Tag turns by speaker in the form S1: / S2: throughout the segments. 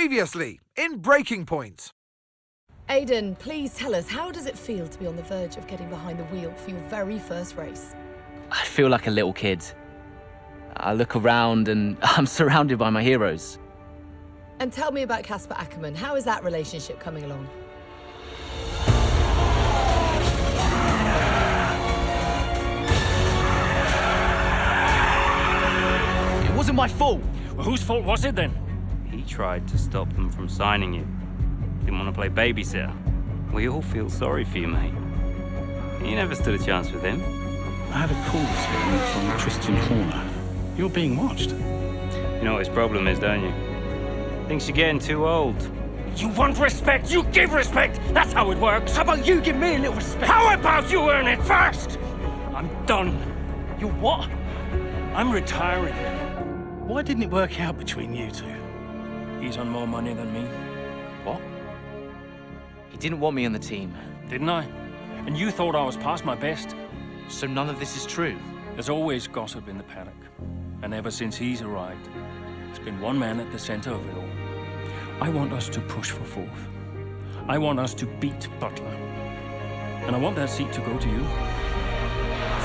S1: Previously, in Breaking Point.
S2: Aidan, please tell us, how does it feel to be on the verge of getting behind the wheel for your very first race?
S3: I feel like a little kid. I look around and I'm surrounded by my heroes.
S2: And tell me about Casper Ackerman. How is that relationship coming along?
S3: It wasn't my fault.
S4: Well, whose fault was it then?
S5: He tried to stop them from signing you. Didn't want to play babysitter. We all feel sorry for you, mate. You never stood a chance with him.
S6: I had a call this morning from Christian Horner. You're being watched.
S5: You know what his problem is, don't you? Thinks you're getting too old.
S4: You want respect, you give respect! That's how it works!
S3: How about you give me a little respect?
S4: How about you earn it first? I'm done.
S3: You what?
S4: I'm retiring.
S6: Why didn't it work out between you two?
S4: He's on more money than me,
S3: What? He didn't want me on the team.
S4: didn't I? And you thought I was past my best?
S3: So none of this is true.
S4: There's always gossip in the paddock. And ever since he's arrived, there's been one man at the center of it all. I want us to push for fourth. I want us to beat Butler. And I want that seat to go to you.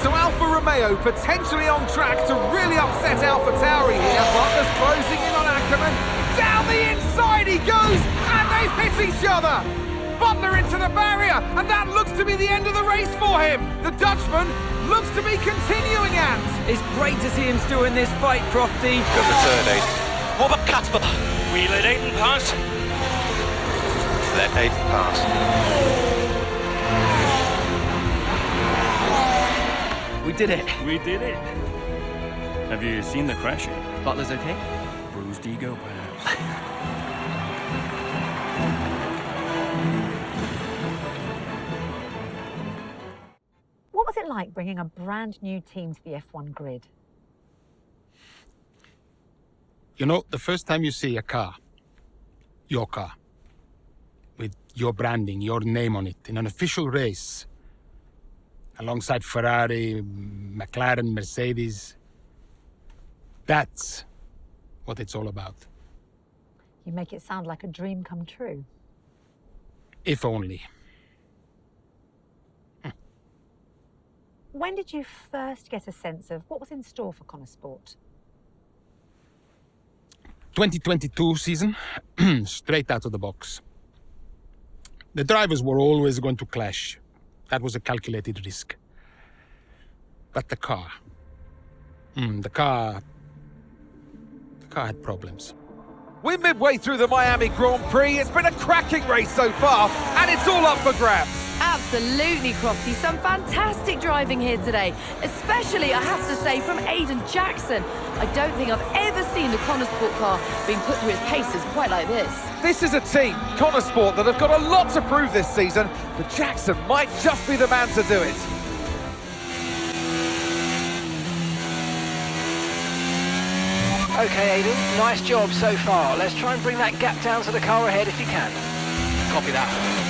S1: So Alfa Romeo potentially on track to really upset Alfa Tauri here. Butler's closing in on Ackerman. Down the inside he goes, and they've hit each other. Butler into the barrier, and that looks to be the end of the race for him. The Dutchman looks to be continuing, and
S7: It's great to see him still in this fight, Crofty.
S8: Good return, Aiden. What about Casper?
S4: We let Aiden pass.
S8: Let Aiden pass.
S3: We did it.
S4: We did it. Have you seen the crash?
S3: Butler's okay?
S4: Bruised ego, perhaps.
S9: What was it like bringing a brand new team to the F1 grid?
S6: You know, the first time you see a car, your car, with your branding, your name on it, in an official race, alongside Ferrari, McLaren, Mercedes, that's what it's all about.
S9: You make it sound like a dream come true.
S6: If only.
S9: When did you first get a sense of what was in store for Connor Sport?
S6: 2022 season, straight out of the box. The drivers were always going to clash. That was a calculated risk. But the car... the car had problems.
S1: we're midway through the Miami Grand Prix. It's been a cracking race so far, and it's all up for grabs.
S2: Absolutely, Crofty. Some fantastic driving here today. Especially, I have to say, from Aidan Jackson. I don't think I've ever seen the Connor Sport car being put through its paces quite like this.
S1: This is a team, Connor Sport, that have got a lot to prove this season, but Jackson might just be the man to do it.
S7: Okay, Aiden, nice job so far. Let's try and bring that gap down to the car ahead if you can.
S8: Copy that.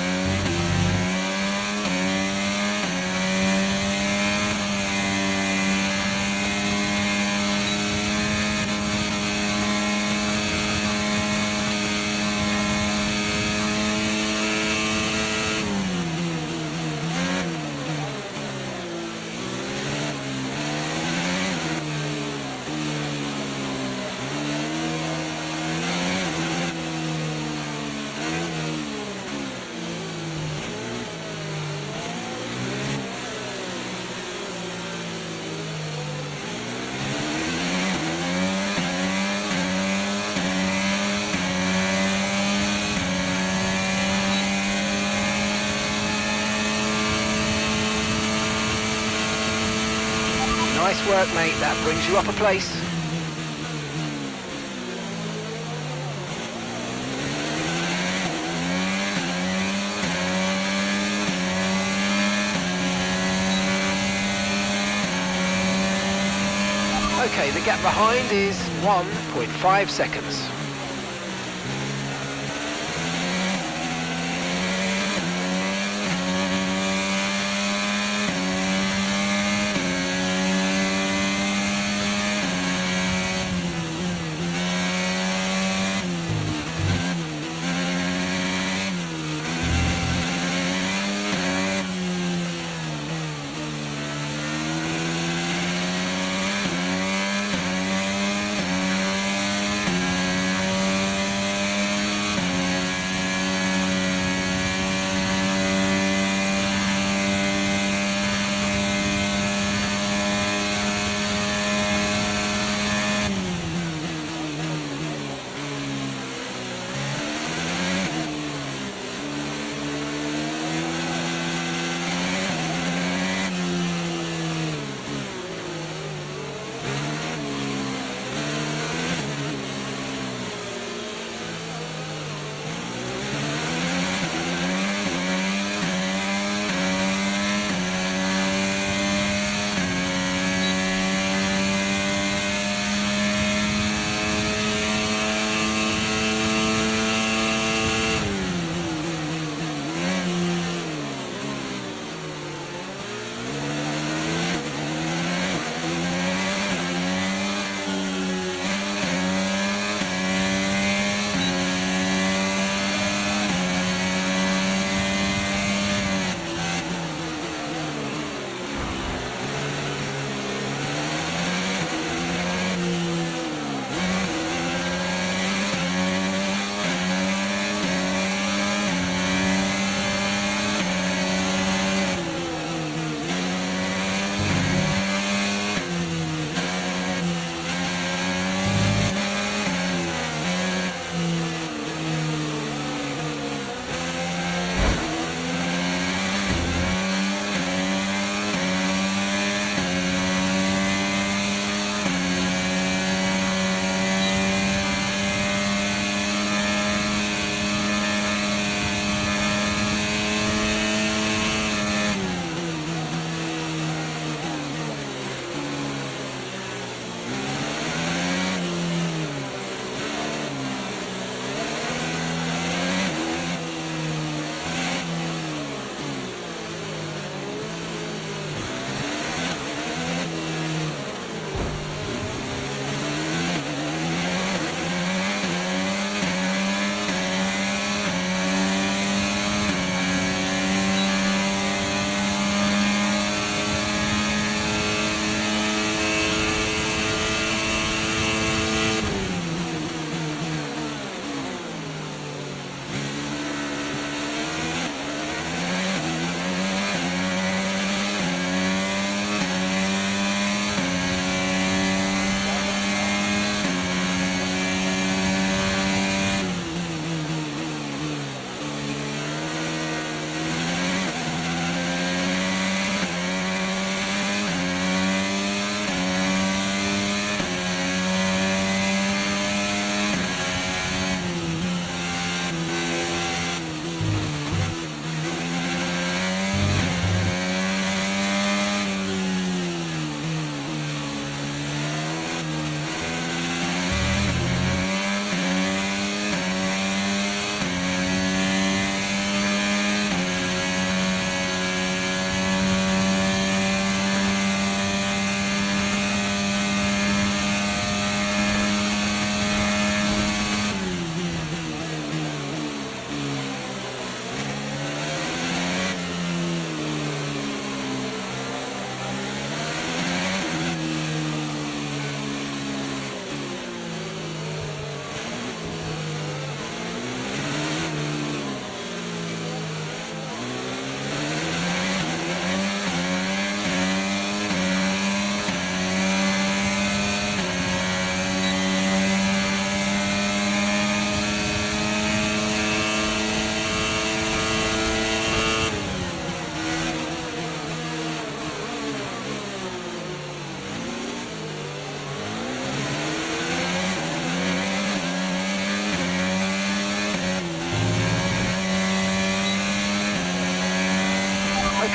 S7: Nice work, mate. That brings you up a place. Okay, the gap behind is 1.5 seconds.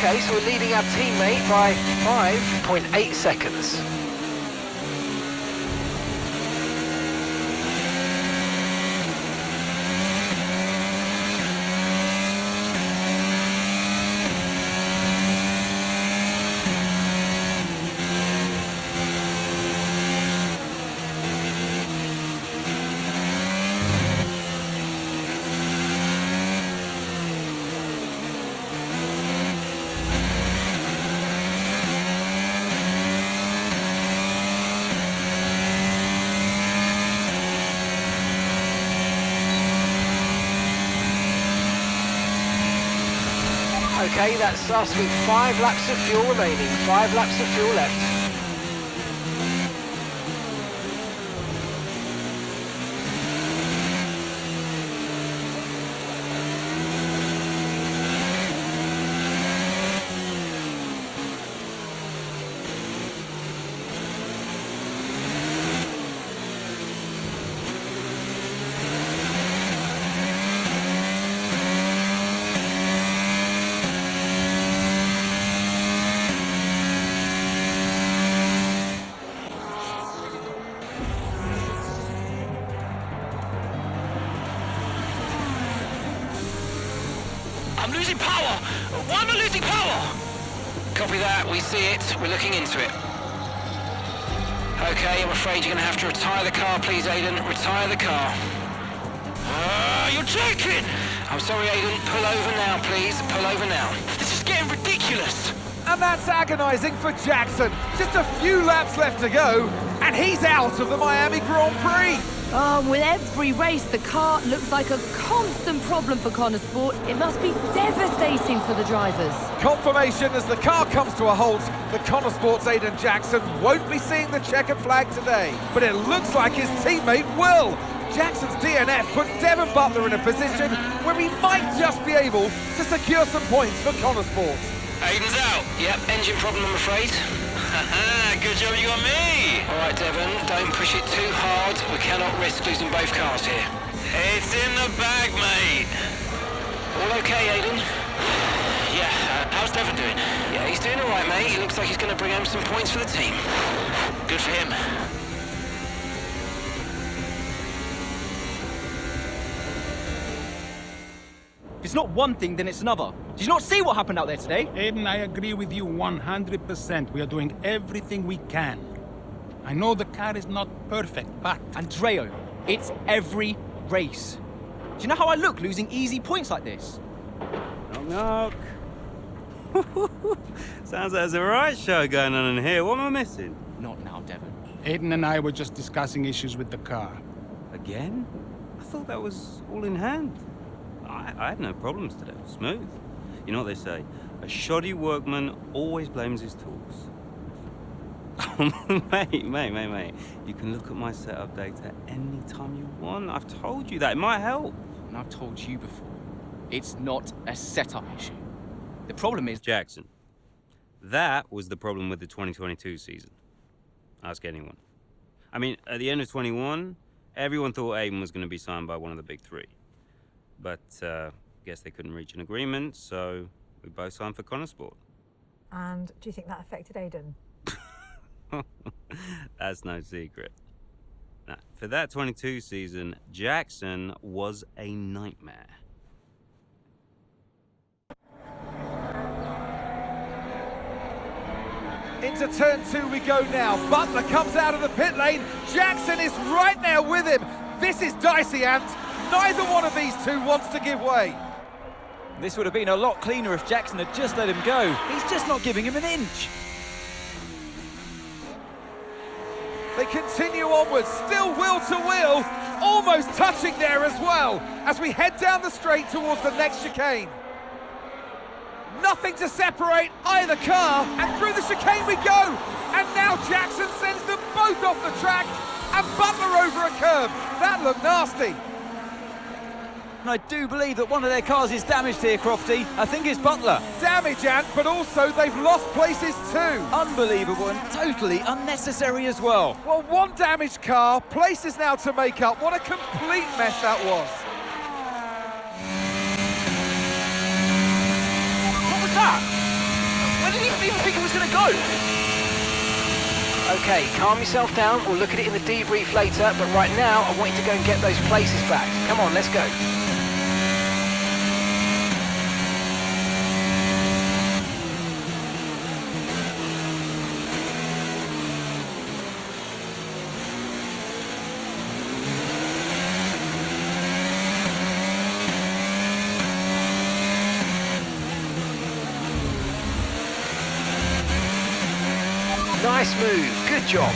S7: Okay, so we're leading our teammate by 5.8 seconds. Okay, that's us with 5 laps of fuel remaining, 5 laps of fuel left.
S8: I'm losing power! Why am I losing power?
S7: Copy that, we see it, we're looking into it. Okay, I'm afraid you're going to have to retire the car, please, Aiden. Retire the car.
S8: You're joking!
S7: I'm sorry, Aiden. Pull over now, please. Pull over now.
S8: This is getting ridiculous!
S1: And that's agonising for Jackson. Just a few laps left to go, and he's out of the Miami Grand Prix.
S2: Oh, with every race, the car looks like a constant problem for Connor Sport. It must be devastating for the drivers.
S1: Confirmation as the car comes to a halt. The Connor Sports Aiden Jackson won't be seeing the checkered flag today, but it looks like his teammate will. Jackson's DNF puts Devon Butler in a position where he might just be able to secure some points for Connor Sports.
S8: Aiden's out.
S7: Yep, engine problem, I'm afraid.
S8: Good job you got me!
S7: All right, Devon, don't push it too hard. We cannot risk losing both cars here.
S8: It's in the bag, mate.
S7: All okay, Aiden?
S8: Yeah, how's Devon doing?
S7: Yeah, he's doing all right, mate. He looks like he's going to bring home some points for the team.
S8: Good for him.
S10: If it's not one thing, then it's another. Did you not see what happened out there today?
S6: Aiden, I agree with you 100%. We are doing everything we can. I know the car is not perfect, but...
S10: Andreo, it's every race. Do you know how I look losing easy points like this?
S5: Knock, knock. Sounds like there's a right show going on in here. What am I missing?
S10: Not now, Devon.
S6: Aiden and I were just discussing issues with the car.
S5: Again? I thought that was all in hand. I had no problems today. Smooth. You know what they say? A shoddy workman always blames his tools. mate. You can look at my setup data any time you want. I've told you that. It might help.
S10: And I've told you before, it's not a setup issue. The problem is...
S5: Jackson, that was the problem with the 2022 season. Ask anyone. I mean, at the end of 21, everyone thought Aiden was going to be signed by one of the big three. But guess they couldn't reach an agreement, so we both signed for Connor Sport.
S9: And do you think that affected Aiden?
S5: That's no secret. Now, for that 22 season, Jackson was a nightmare.
S1: Into turn 2 we go now. Butler comes out of the pit lane. Jackson is right there with him. This is dicey, Ant. Neither one of these two wants to give way.
S11: This would have been a lot cleaner if Jackson had just let him go. He's just not giving him an inch.
S1: They continue onwards, still wheel to wheel, almost touching there as well, as we head down the straight towards the next chicane. Nothing to separate either car, and through the chicane we go. And now Jackson sends them both off the track, and Butler over a curb. That looked nasty.
S11: And I do believe that one of their cars is damaged here, Crofty. I think it's Butler.
S1: Damage, Ant, but also they've lost places too.
S11: Unbelievable and totally unnecessary as well.
S1: Well, one damaged car, places now to make up. What a complete mess that was.
S10: What was that? didn't even think it was going to go.
S7: Okay, calm yourself down. We'll look at it in the debrief later, but right now I want you to go and get those places back. Come on, let's go. Nice move, good job.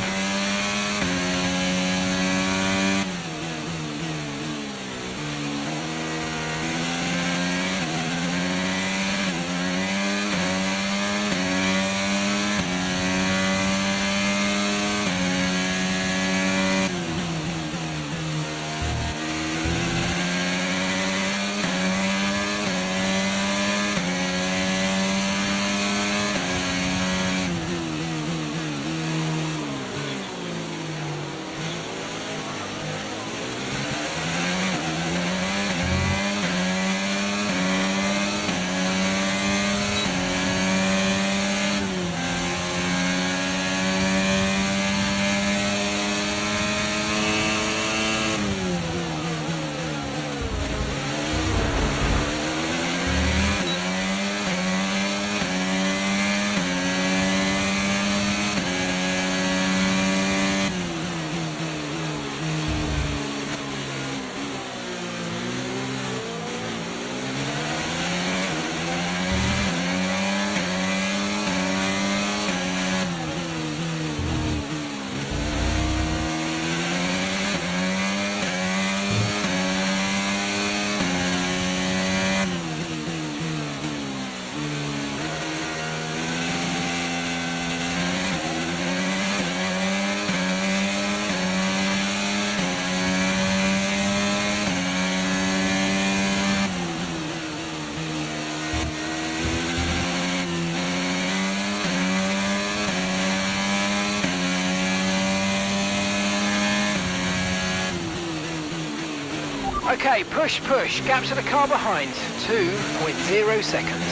S7: Okay, push, push. Gap to the car behind. 2.0 seconds.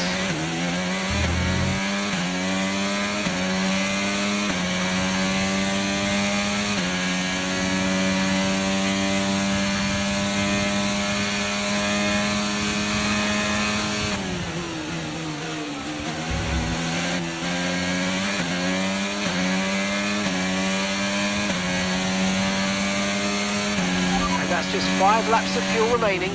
S7: Just 5 laps of fuel remaining.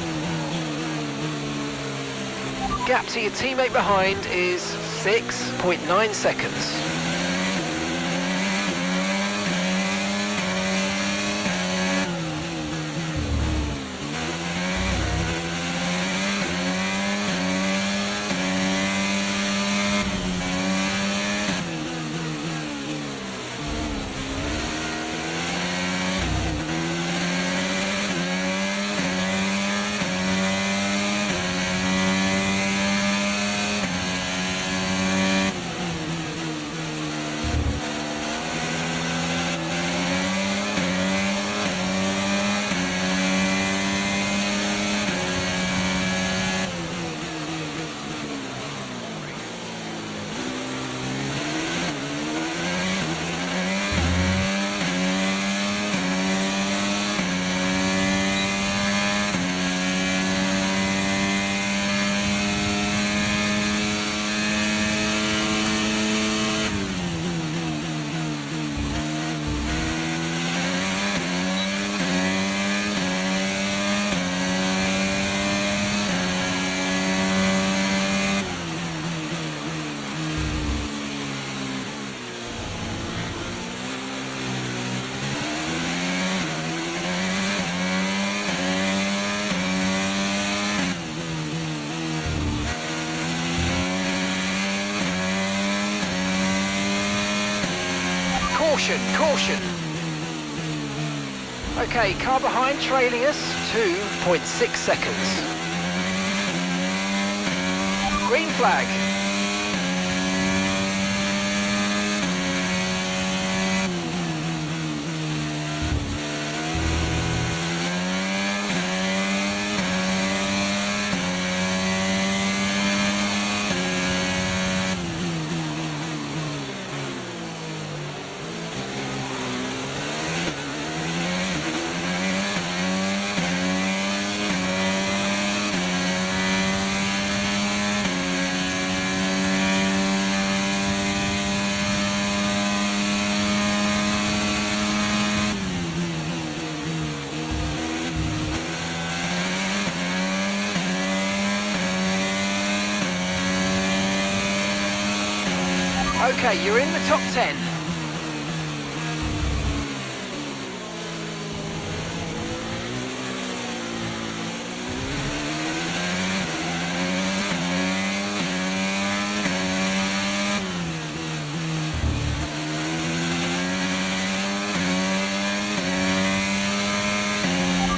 S7: Gap to your teammate behind is 6.9 seconds. Caution, caution. Okay, car behind trailing us, 2.6 seconds. Green flag. Okay, you're in the top 10.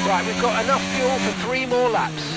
S7: Right, we've got enough fuel for 3 more laps.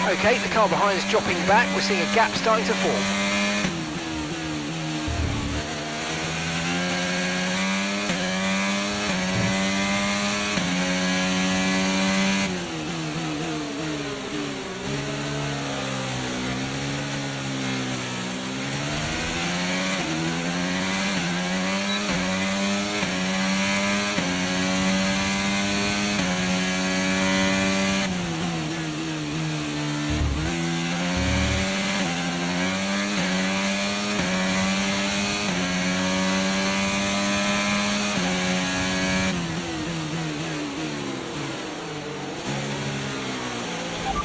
S7: Okay, the car behind is dropping back. We're seeing a gap starting to form.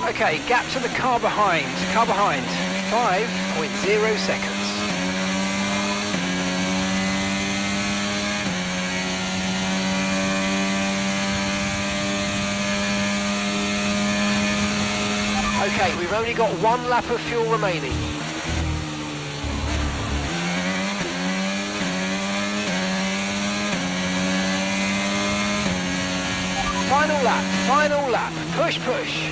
S7: Okay, gap to the car behind. Car behind, 5.0 seconds. Okay, we've only got 1 lap of fuel remaining. Final lap, push, push.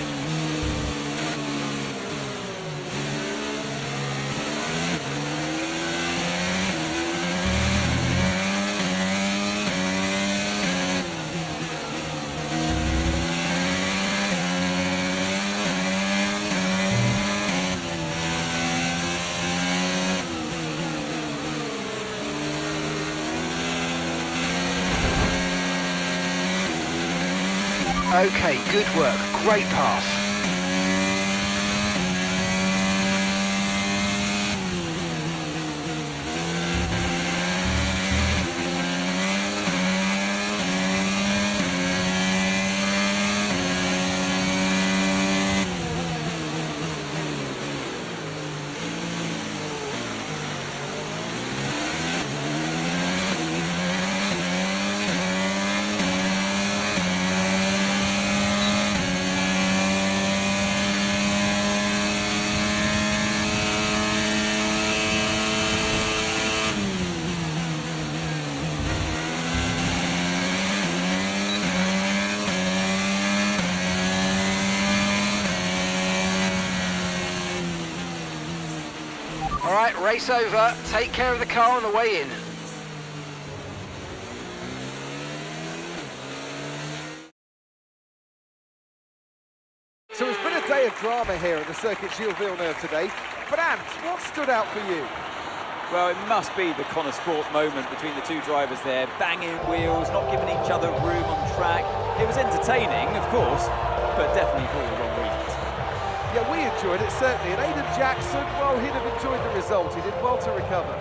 S7: Okay, good work, great pass. All right, race over. Take care of the car on the way in.
S1: So it's been a day of drama here at the Circuit Gilles Villeneuve today. But Ant, what stood out for you?
S11: Well, it must be the Connor Sport moment between the two drivers there, banging wheels, not giving each other room on track. It was entertaining, of course, but definitely for all the wrong reasons.
S1: Yeah, we enjoyed it, certainly. And Aidan Jackson, well, he'd have enjoyed the result. He did well to recover.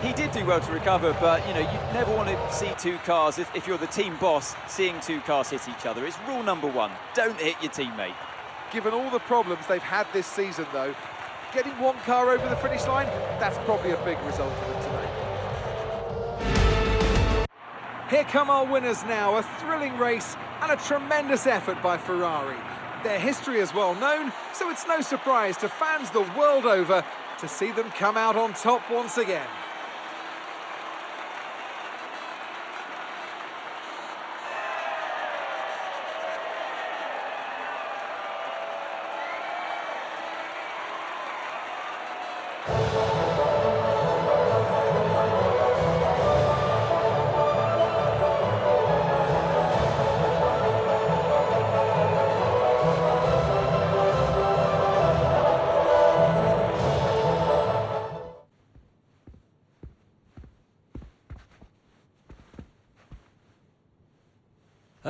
S11: He did do well to recover, but, you know, you never want to see two cars, if you're the team boss, seeing two cars hit each other. It's rule number 1, don't hit your teammate.
S1: Given all the problems they've had this season, though, getting one car over the finish line, that's probably a big result for them today. Here come our winners now, a thrilling race and a tremendous effort by Ferrari. Their history is well known, so it's no surprise to fans the world over to see them come out on top once again.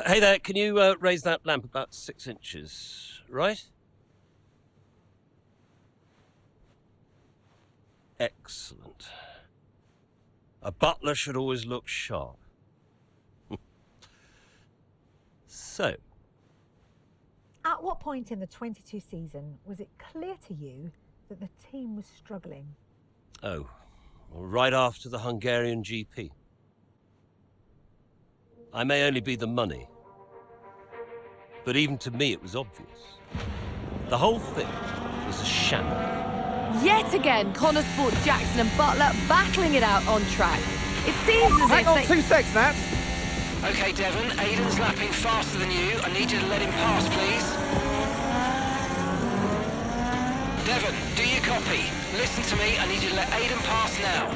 S12: Hey there, can you raise that lamp about 6 inches, right? Excellent. A butler should always look sharp. So.
S9: At what point in the 22 season was it clear to you that the team was struggling?
S12: Oh, well, right after the Hungarian GP. I may only be the money, but even to me it was obvious. The whole thing was a shambles.
S2: Yet again, Connor Sports Jackson and Butler battling it out on track. It seems as
S1: Hang
S2: if
S1: on
S2: they...
S1: 2 seconds, Nat.
S7: Okay, Devon, Aiden's lapping faster than you. I need you to let him pass, please. Devon, do you copy? Listen to me, I need you to let Aiden pass now.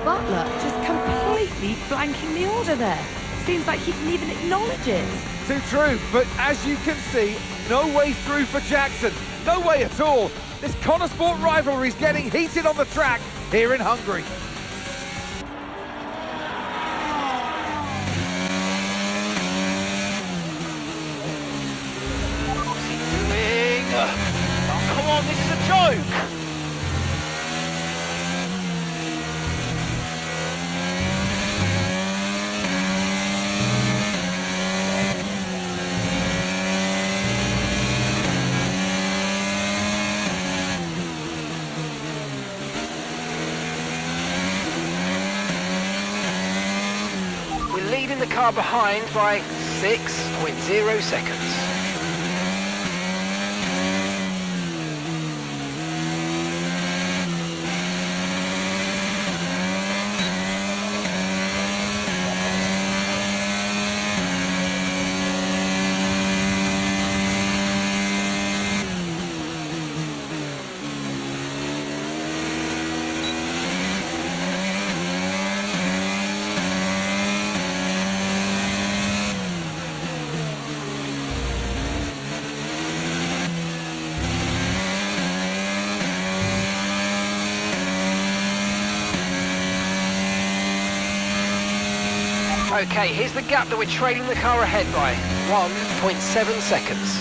S2: Butler just completely blanking the order there. Seems like he didn't even acknowledge it.
S1: Too true, but as you can see, no way through for Jackson. No way at all. This Connor Sport rivalry is getting heated on the track here in Hungary.
S7: What's he doing? Oh, come on, this is a joke! Leading the car behind by 6.0 seconds. Okay, here's the gap that we're trailing the car ahead by. 1.7 seconds.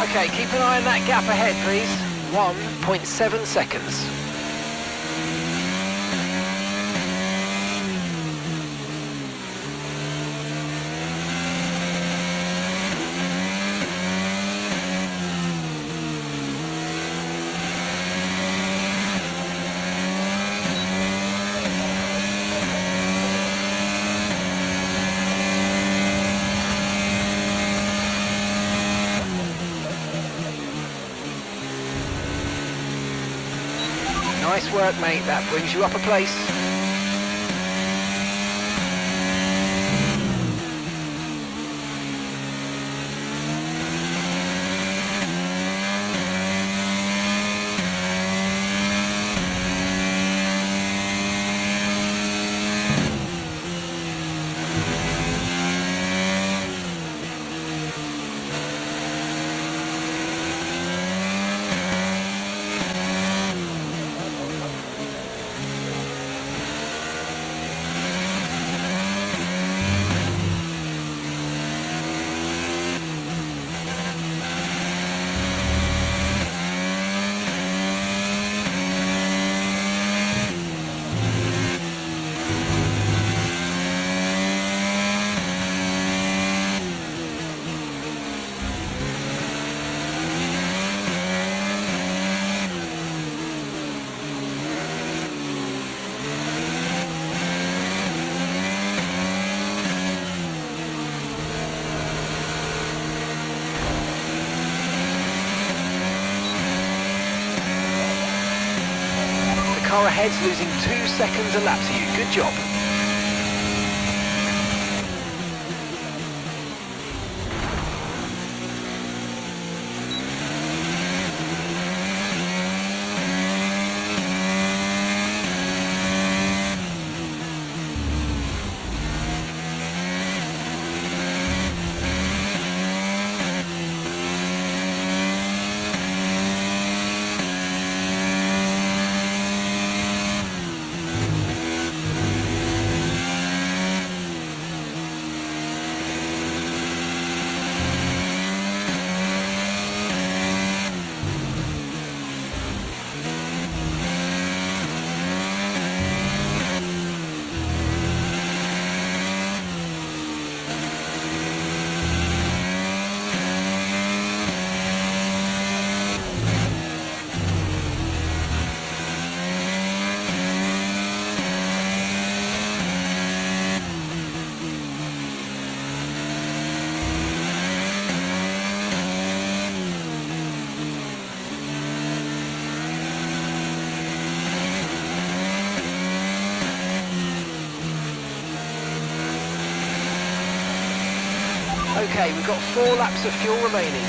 S7: Okay, keep an eye on that gap ahead, please. 1.7 seconds. Nice work, mate. That brings you up a place. The car ahead's losing 2 seconds a lap to you. Good job. Okay, we've got 4 laps of fuel remaining.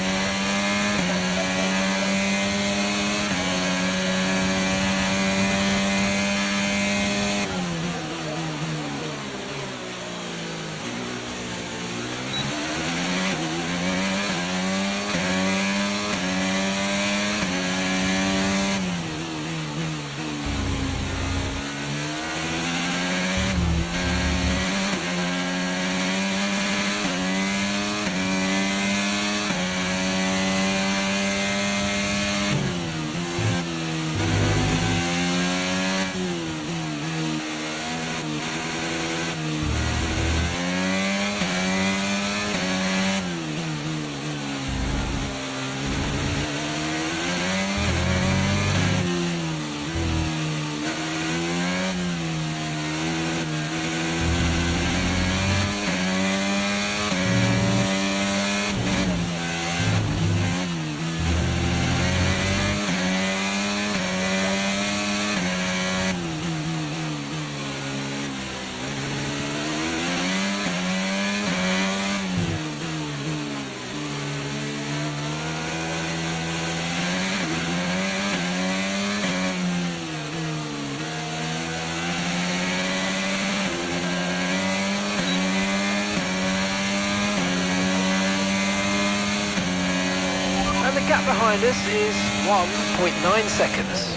S7: The gap behind us is 1.9 seconds.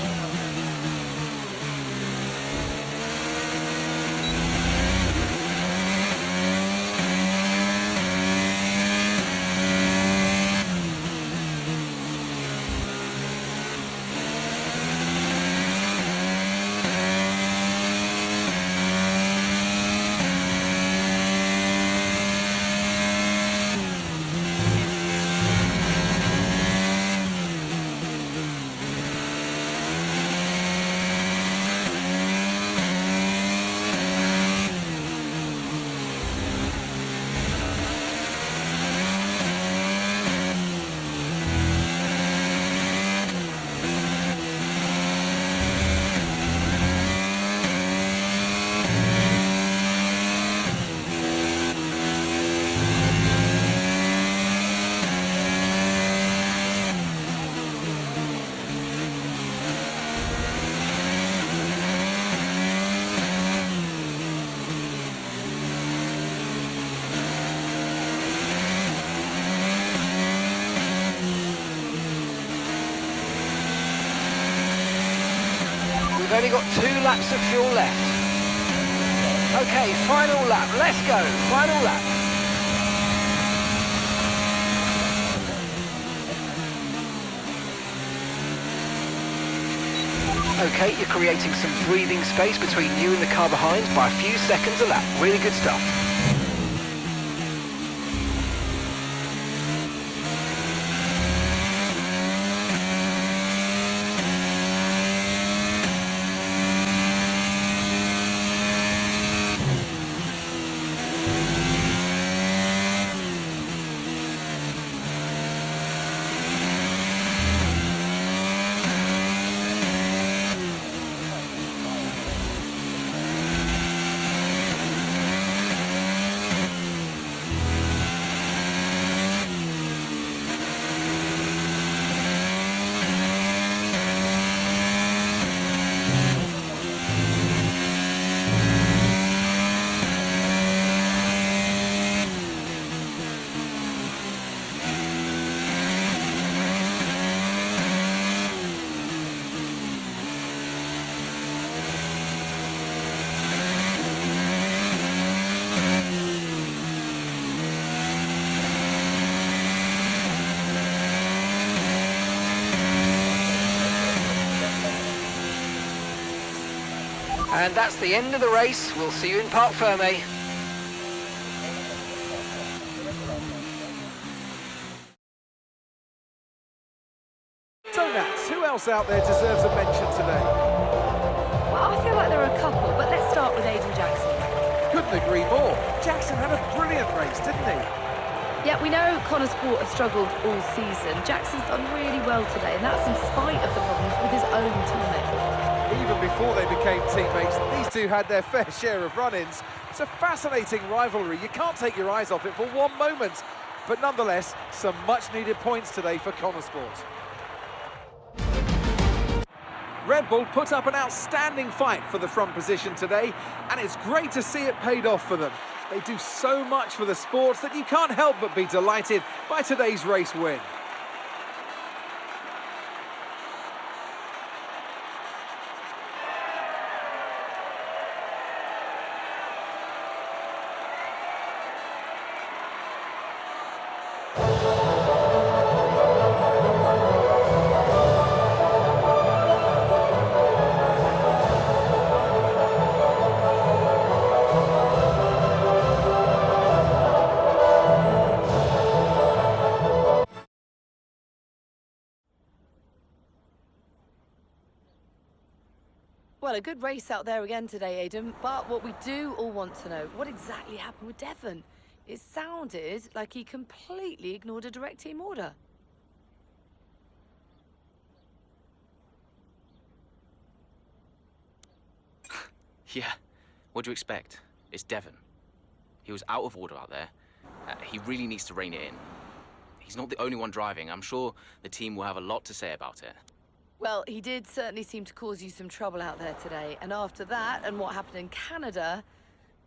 S7: We've only got 2 laps of fuel left. Okay, final lap. Let's go. Final lap. Okay, you're creating some breathing space between you and the car behind by a few seconds a lap. Really good stuff. And that's the end of the race. We'll see you in Parc Fermé.
S1: So Nats, who else out there deserves a mention today?
S2: Well, I feel like there are a couple, but let's start with Aiden Jackson.
S1: Couldn't agree more. Jackson had a brilliant race, didn't he?
S2: Yeah, we know Connor Sport have struggled all season. Jackson's done really well today, and that's in spite of the problems with his own teammate.
S1: Even before they became teammates, these two had their fair share of run-ins. It's a fascinating rivalry. You can't take your eyes off it for one moment. But nonetheless, some much-needed points today for Connor Sport. Red Bull put up an outstanding fight for the front position today, and it's great to see it paid off for them. They do so much for the sport that you can't help but be delighted by today's race win.
S2: Well, a good race out there again today, Aidan, but what we do all want to know, what exactly happened with Devon? It sounded like he completely ignored a direct team order.
S3: Yeah, what do you expect? It's Devon. He was out of order out there. He really needs to rein it in. He's not the only one driving. I'm sure the team will have a lot to say about it.
S2: Well, he did certainly seem to cause you some trouble out there today. And after that, and what happened in Canada,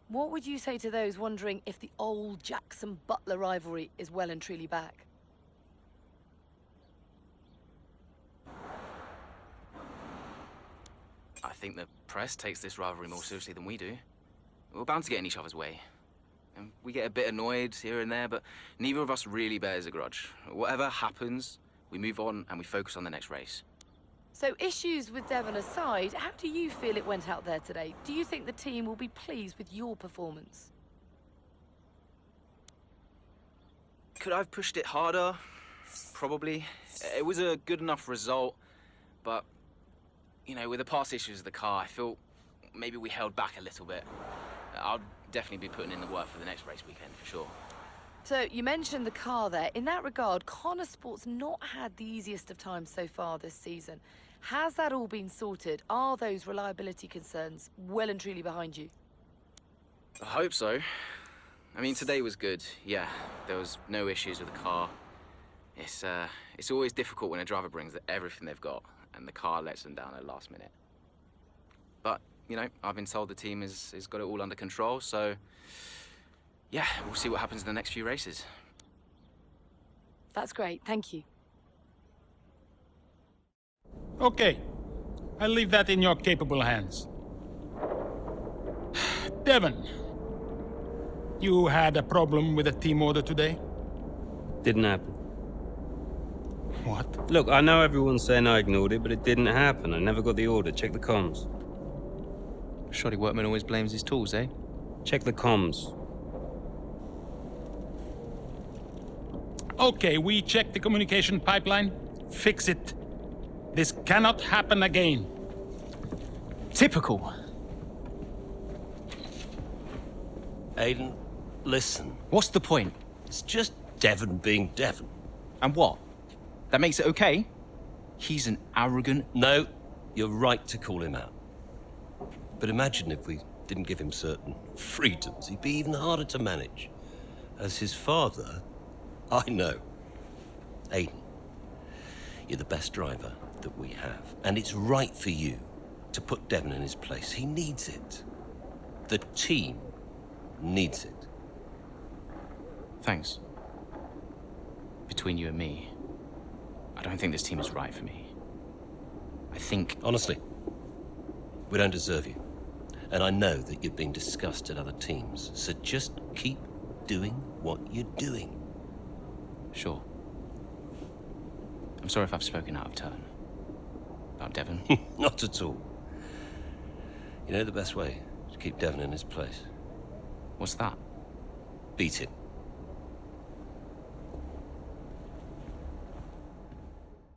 S2: what would you say to those wondering if the old Jackson-Butler rivalry is well and truly back?
S3: I think the press takes this rivalry more seriously than we do. We're bound to get in each other's way. And we get a bit annoyed here and there, but neither of us really bears a grudge. Whatever happens, we move on and we focus on the next race.
S2: So issues with Devon aside, how do you feel it went out there today? Do you think the team will be pleased with your performance?
S3: Could I have pushed it harder? Probably. It was a good enough result, but, you know, with the past issues of the car, I feel maybe we held back a little bit. I'll definitely be putting in the work for the next race weekend, for sure.
S2: So, you mentioned the car there. In that regard, Connor Sport's not had the easiest of times so far this season. Has that all been sorted? Are those reliability concerns well and truly behind you?
S3: I hope so. I mean, today was good. Yeah, there was no issues with the car. It's always difficult when a driver brings everything they've got and the car lets them down at the last minute. But, you know, I've been told the team has got it all under control, so yeah, we'll see what happens in the next few races.
S2: That's great, thank you.
S6: Okay, I'll leave that in your capable hands. Devon, you had a problem with a team order today?
S5: Didn't happen.
S6: What?
S5: Look, I know everyone's saying I ignored it, but it didn't happen. I never got the order. Check the comms.
S3: Shoddy workman always blames his tools, eh?
S5: Check the comms.
S6: Okay, we checked the communication pipeline. Fix it. This cannot happen again.
S10: Typical.
S12: Aiden, listen.
S10: What's the point?
S12: It's just Devon being Devon.
S10: And what? That makes it okay? He's an arrogant...
S12: No, you're right to call him out. But imagine if we didn't give him certain freedoms. He'd be even harder to manage. As his father, I know. Aiden, you're the best driver that we have. And it's right for you to put Devon in his place. He needs it. The team needs it.
S3: Thanks. Between you and me, I don't think this team is right for me. I think...
S12: Honestly, we don't deserve you. And I know that you're being discussed at other teams, so just keep doing what you're doing.
S3: Sure. I'm sorry if I've spoken out of turn. About Devon.
S12: Not at all. You know the best way to keep Devon in his place?
S3: What's that?
S12: Beat it.